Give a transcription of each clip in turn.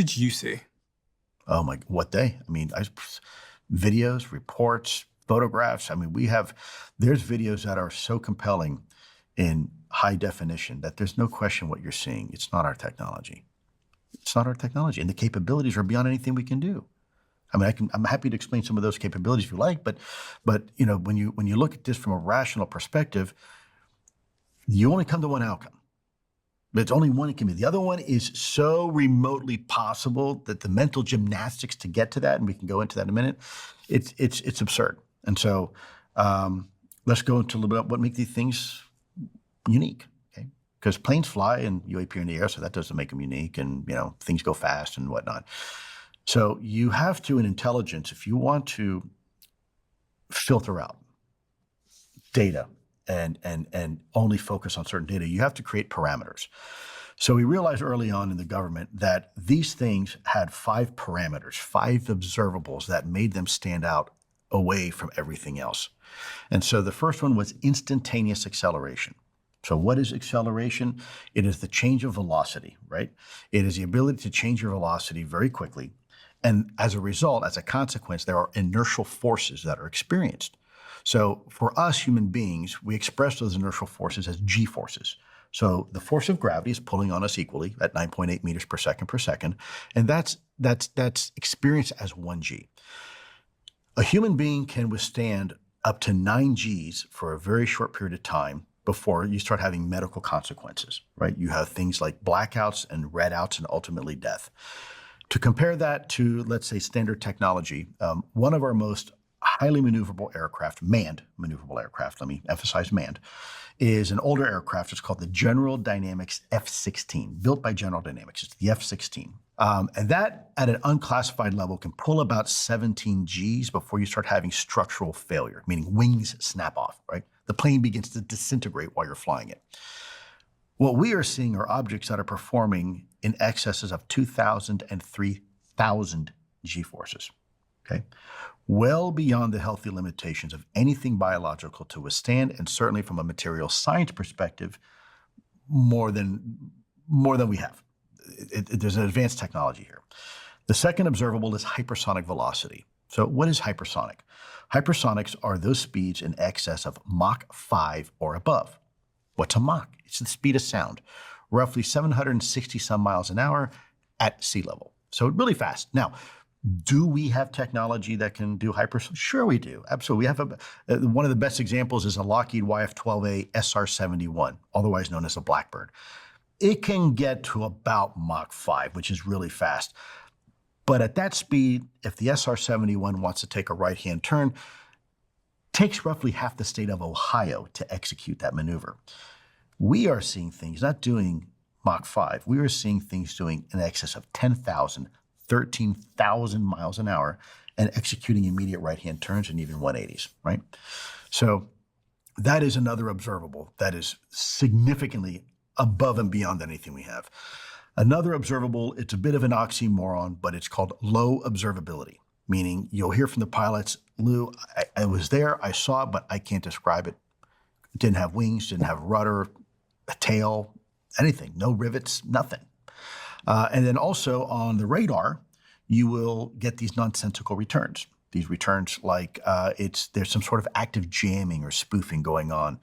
did you see? Oh my, what day? I mean, videos, reports, photographs. I mean, there's videos that are so compelling in high definition that there's no question what you're seeing. It's not our technology. It's not our technology. And the capabilities are beyond anything we can do. I mean, I'm happy to explain some of those capabilities if you like, but when you look at this from a rational perspective, you only come to one outcome. But it's only one it can be. The other one is so remotely possible that the mental gymnastics to get to that, and we can go into that in a minute, it's absurd. And so let's go into a little bit about what makes these things unique. Okay, because planes fly and UAP are in the air, so that doesn't make them unique, and things go fast and whatnot. So you have to, in intelligence, if you want to filter out data and only focus on certain data, you have to create parameters. So we realized early on in the government that these things had 5 parameters, 5 observables that made them stand out away from everything else. And so the first one was instantaneous acceleration. So what is acceleration? It is the change of velocity, right? It is the ability to change your velocity very quickly. And as a result, as a consequence, there are inertial forces that are experienced. So for us human beings, we express those inertial forces as g-forces. So the force of gravity is pulling on us equally at 9.8 meters per second, and that's experienced as 1g. A human being can withstand up to 9 g's for a very short period of time before you start having medical consequences, right? You have things like blackouts and redouts and ultimately death. To compare that to, let's say, standard technology, one of our most highly maneuverable aircraft, manned maneuverable aircraft, let me emphasize manned, is an older aircraft. It's called the General Dynamics F-16, built by General Dynamics. It's the F-16. And that, at an unclassified level, can pull about 17 Gs before you start having structural failure, meaning wings snap off, right? The plane begins to disintegrate while you're flying it. What we are seeing are objects that are performing in excesses of 2,000 and 3,000 G-forces, okay? Well beyond the healthy limitations of anything biological to withstand, and certainly from a material science perspective, more than we have. There's an advanced technology here. The second observable is hypersonic velocity. So what is hypersonic? Hypersonics are those speeds in excess of Mach 5 or above. What's a Mach? It's the speed of sound, roughly 760 some miles an hour at sea level. So really fast. Now, do we have technology that can do hypersonic? Sure we do, absolutely. We have one of the best examples is a Lockheed YF-12A SR-71, otherwise known as a Blackbird. It can get to about Mach 5, which is really fast. But at that speed, if the SR-71 wants to take a right-hand turn, it takes roughly half the state of Ohio to execute that maneuver. We are seeing things not doing Mach 5. We are seeing things doing in excess of 10,000, 13,000 miles an hour and executing immediate right-hand turns and even 180s, right? So that is another observable that is significantly above and beyond anything we have. Another observable, it's a bit of an oxymoron, but it's called low observability, meaning you'll hear from the pilots, Lou, I was there, I saw it, but I can't describe it. It didn't have wings, didn't have a rudder, a tail, anything, no rivets, nothing. And then also on the radar, you will get these nonsensical returns. These returns like there's some sort of active jamming or spoofing going on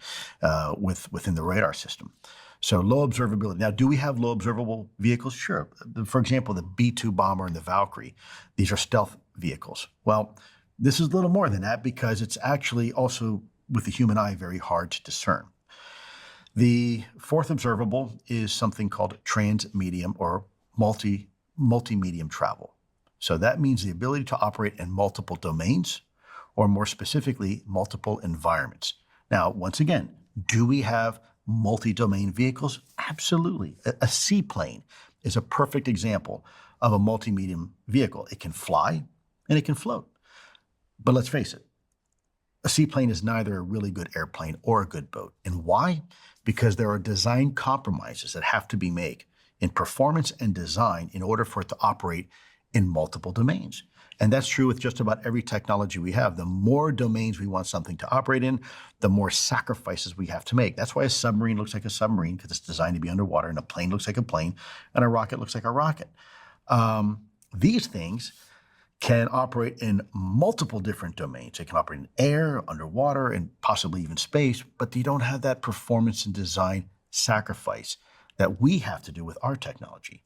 within the radar system. So low observability. Now, do we have low observable vehicles? Sure. For example, the B-2 bomber and the Valkyrie, these are stealth vehicles. Well, this is a little more than that because it's actually also, with the human eye, very hard to discern. The fourth observable is something called transmedium or multi-medium travel. So that means the ability to operate in multiple domains, or more specifically, multiple environments. Now, once again, do we have multi-domain vehicles? Absolutely. A seaplane is a perfect example of a multi-medium vehicle. It can fly and it can float. But let's face it, a seaplane is neither a really good airplane or a good boat. And why? Because there are design compromises that have to be made in performance and design in order for it to operate in multiple domains. And that's true with just about every technology we have. The more domains we want something to operate in, the more sacrifices we have to make. That's why a submarine looks like a submarine, because it's designed to be underwater, and a plane looks like a plane, and a rocket looks like a rocket. These things can operate in multiple different domains. They can operate in air, underwater, and possibly even space, but they don't have that performance and design sacrifice that we have to do with our technology.